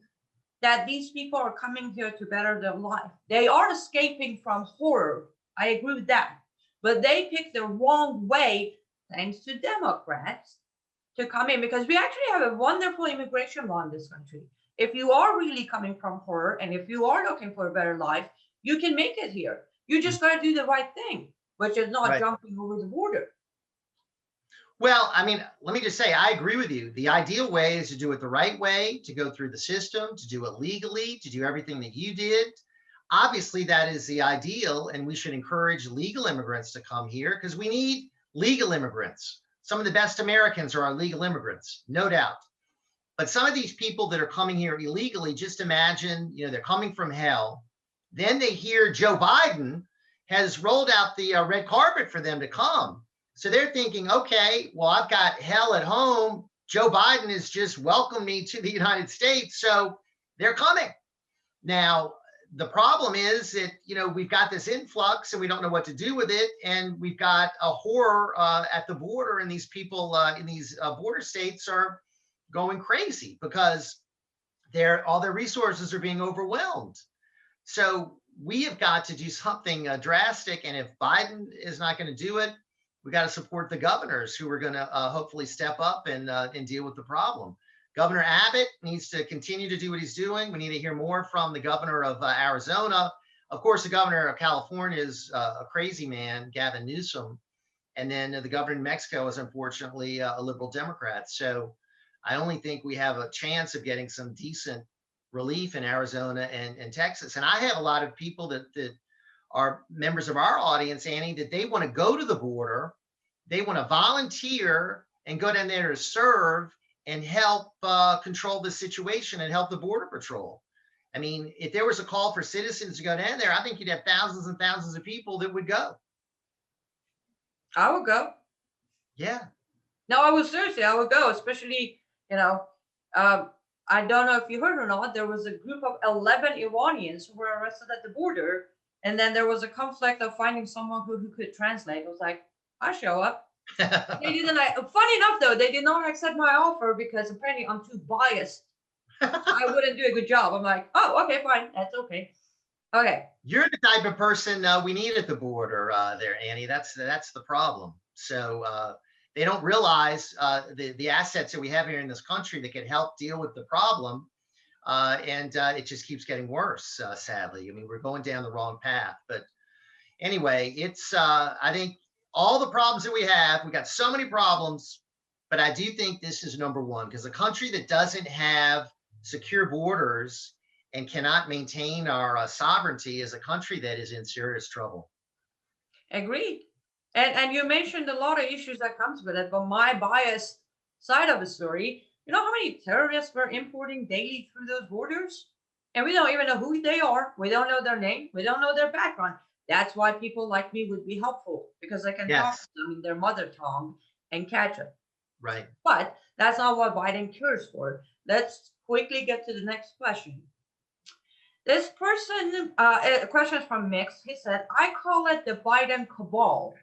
that these people are coming here to better their life. They are escaping from horror. I agree with that. But they picked the wrong way, thanks to Democrats, to come in, because we actually have a wonderful immigration law in this country. If you are really coming from horror, and if you are looking for a better life, you can make it here. You just got to do the right thing, which is not jumping over the border. Well, I mean, let me just say, I agree with you. The ideal way is to do it the right way, to go through the system, to do it legally, to do everything that you did. Obviously, that is the ideal, and we should encourage legal immigrants to come here, because we need legal immigrants. Some of the best Americans are our legal immigrants, no doubt. But some of these people that are coming here illegally, just imagine, you know, they're coming from hell. Then they hear Joe Biden has rolled out the red carpet for them to come. So they're thinking, okay, well, I've got hell at home. Joe Biden has just welcomed me to the United States. So they're coming. Now, the problem is that, you know, we've got this influx and we don't know what to do with it. And we've got a horror at the border, and these people in these border states are going crazy because all their resources are being overwhelmed. So we have got to do something drastic. And if Biden is not going to do it, we got to support the governors who are going to hopefully step up and deal with the problem. Governor Abbott needs to continue to do what he's doing. We need to hear more from the governor of Arizona. Of course, the governor of California is a crazy man, Gavin Newsom. And then the governor in Mexico is unfortunately a liberal Democrat. So I only think we have a chance of getting some decent relief in Arizona and Texas. And I have a lot of people that are members of our audience, Annie, that they want to go to the border. They want to volunteer and go down there to serve and help control the situation and help the Border Patrol. I mean, if there was a call for citizens to go down there, I think you'd have thousands and thousands of people that would go. I would go. Yeah. No, I would seriously, I would go, especially, you know, I don't know if you heard or not, there was a group of 11 Iranians who were arrested at the border. And then there was a conflict of finding someone who could translate. It was like, I show up. They didn't. Funny enough, though, they did not accept my offer because apparently I'm too biased. I wouldn't do a good job. I'm like, oh, okay, fine, that's okay. Okay. You're the type of person we need at the border there, Annie. That's the problem. So they don't realize the assets that we have here in this country that can help deal with the problem. And it just keeps getting worse, sadly. I mean, we're going down the wrong path. But anyway, it's, I think, all the problems that we have, we got so many problems, but I do think this is number one, because a country that doesn't have secure borders and cannot maintain our sovereignty is a country that is in serious trouble. Agreed. And you mentioned a lot of issues that comes with it, but my biased side of the story, you know how many terrorists we're importing daily through those borders? And we don't even know who they are. We don't know their name. We don't know their background. That's why people like me would be helpful, because I can talk to them in their mother tongue and catch it. Right. But that's not what Biden cares for. Let's quickly get to the next question. This person, a question from Mix. He said, I call it the Biden cabal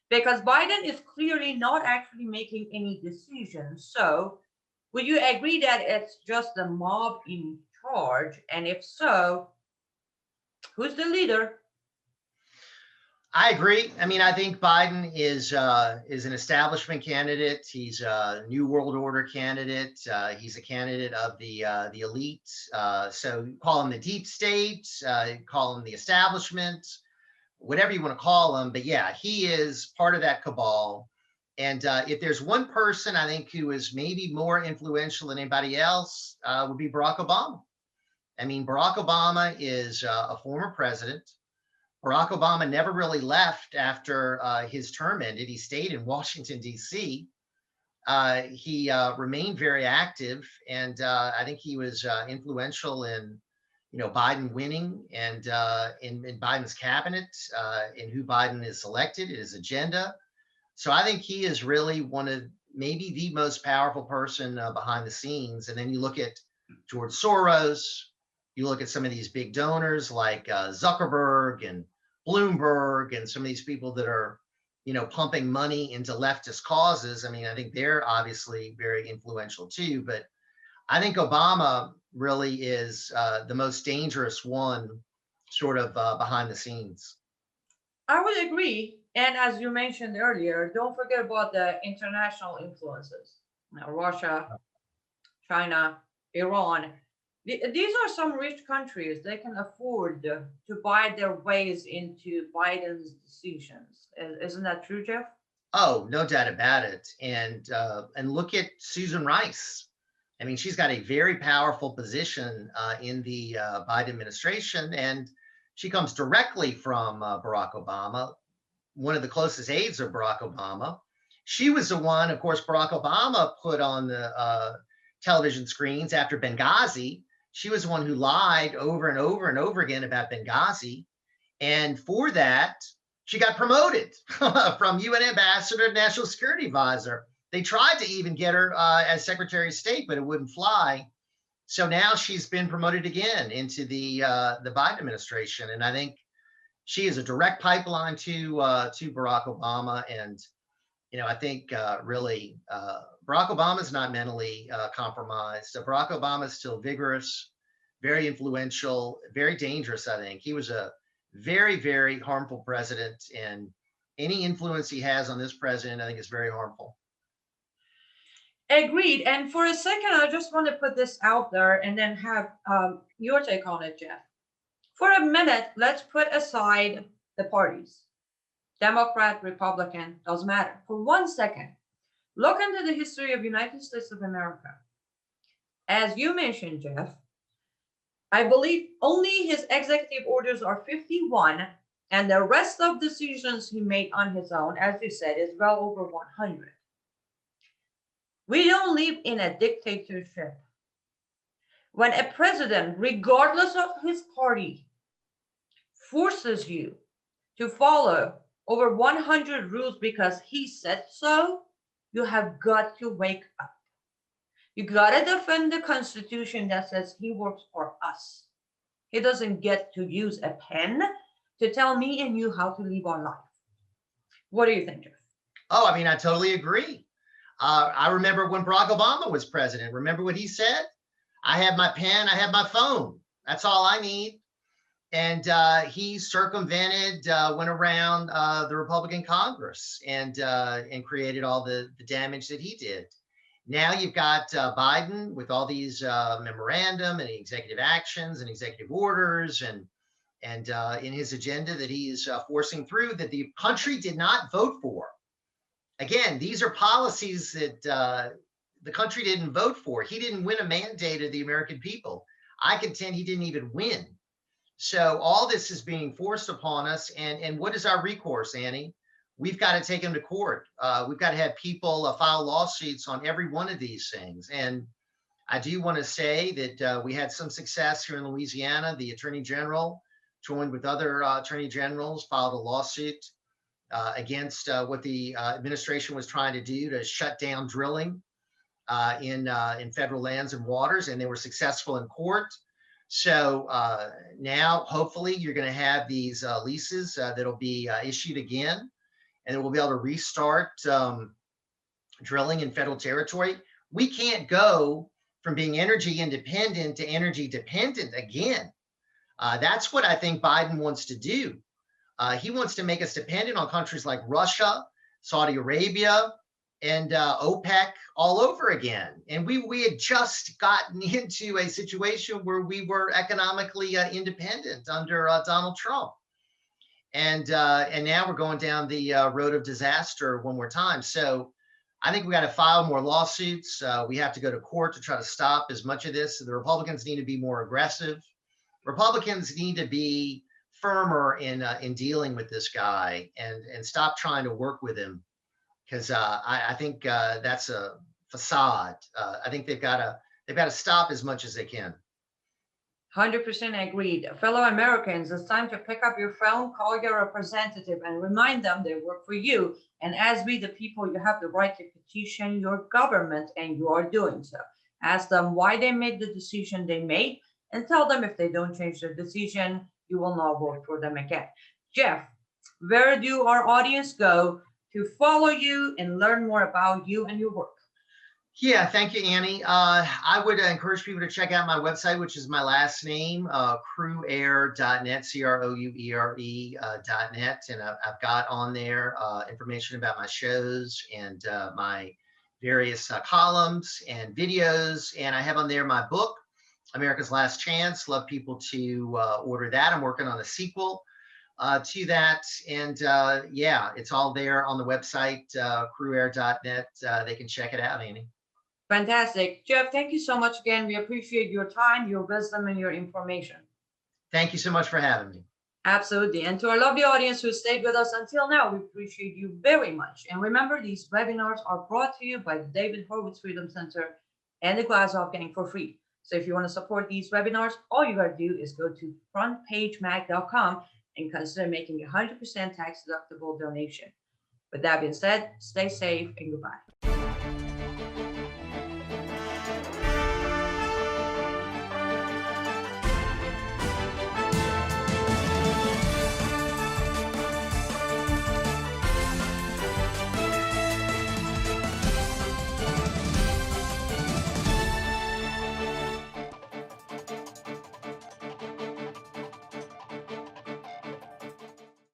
because Biden is clearly not actually making any decisions. So would you agree that it's just the mob in charge? And if so, who's the leader? I agree. I mean, I think Biden is an establishment candidate. He's a New World Order candidate. He's a candidate of the elite. So call him the deep state, call him the establishment, whatever you want to call him. But yeah, he is part of that cabal. And if there's one person I think who is maybe more influential than anybody else, would be Barack Obama. I mean, Barack Obama is a former president. Barack Obama never really left after his term ended. He stayed in Washington, D.C. He remained very active, and I think he was influential in, Biden winning and in Biden's cabinet, in who Biden is selected, his agenda. So I think he is really one of maybe the most powerful person behind the scenes. And then you look at George Soros. You look at some of these big donors like Zuckerberg and Bloomberg and some of these people that are, pumping money into leftist causes. I mean, I think they're obviously very influential too, but I think Obama really is the most dangerous one sort of behind the scenes. I would agree. And as you mentioned earlier, don't forget about the international influences. Russia, China, Iran. These are some rich countries. They can afford to buy their ways into Biden's decisions. Isn't that true, Jeff? Oh, no doubt about it. And look at Susan Rice. I mean, she's got a very powerful position in the Biden administration, and she comes directly from Barack Obama, one of the closest aides of Barack Obama. She was the one, of course, Barack Obama put on the television screens after Benghazi. She was the one who lied over and over and over again about Benghazi. And for that, she got promoted from UN ambassador to national security advisor. They tried to even get her as Secretary of State, but it wouldn't fly. So now she's been promoted again into the Biden administration. And I think she is a direct pipeline to Barack Obama. And, I think really Barack Obama is not mentally compromised. Barack Obama is still vigorous, very influential, very dangerous, I think. He was a very, very harmful president, and any influence he has on this president, I think, is very harmful. Agreed. And for a second, I just want to put this out there and then have your take on it, Jeff. For a minute, let's put aside the parties. Democrat, Republican, doesn't matter. For 1 second, look into the history of United States of America. As you mentioned, Jeff, I believe only his executive orders are 51, and the rest of decisions he made on his own, as you said, is well over 100. We don't live in a dictatorship. When a president, regardless of his party, forces you to follow over 100 rules because he said so, you have got to wake up. You got to defend the Constitution that says he works for us. He doesn't get to use a pen to tell me and you how to live our life. What do you think, Jeff? Oh, I mean, I totally agree. I remember when Barack Obama was president. Remember what he said? I have my pen, I have my phone. That's all I need. And he circumvented, went around the Republican Congress and created all the damage that he did. Now you've got Biden with all these memorandum and executive actions and executive orders and in his agenda that he's forcing through that the country did not vote for. Again, these are policies that the country didn't vote for. He didn't win a mandate of the American people. I contend he didn't even win. So all this is being forced upon us. And what is our recourse, Annie? We've got to take him to court. We've got to have people file lawsuits on every one of these things. And I do want to say that we had some success here in Louisiana. The Attorney General joined with other attorney generals, filed a lawsuit against what the administration was trying to do to shut down drilling in federal lands and waters, and they were successful in court. So now, hopefully, you're going to have these leases that'll be issued again, and we'll be able to restart drilling in federal territory. We can't go from being energy independent to energy dependent again. That's what I think Biden wants to do. He wants to make us dependent on countries like Russia, Saudi Arabia, and OPEC all over again. And we had just gotten into a situation where we were economically independent under Donald Trump. And now we're going down the road of disaster one more time. So I think we got to file more lawsuits. We have to go to court to try to stop as much of this. The Republicans need to be more aggressive. Republicans need to be firmer in dealing with this guy and stop trying to work with him, because I think that's a facade. I think they've got to stop as much as they can. 100% agreed. Fellow Americans, it's time to pick up your phone, call your representative, and remind them they work for you. And as we, the people, you have the right to petition your government, and you are doing so. Ask them why they made the decision they made, and tell them if they don't change their decision, you will not vote for them again. Jeff, where do our audience go to follow you and learn more about you and your work? Yeah, thank you, Annie. I would encourage people to check out my website, which is my last name, crouere.net, CROUERE.net. And I've got on there information about my shows and my various columns and videos. And I have on there my book, America's Last Chance. Love people to order that. I'm working on a sequel to that. And yeah, it's all there on the website, crouere.net. They can check it out, Annie. Fantastic. Jeff, thank you so much again. We appreciate your time, your wisdom, and your information. Thank you so much for having me. Absolutely. And to our lovely audience who stayed with us until now, we appreciate you very much. And remember, these webinars are brought to you by the David Horowitz Freedom Center and the Glazov Gang for free. So if you want to support these webinars, all you got to do is go to frontpagemag.com and consider making a 100% tax-deductible donation. With that being said, stay safe and goodbye.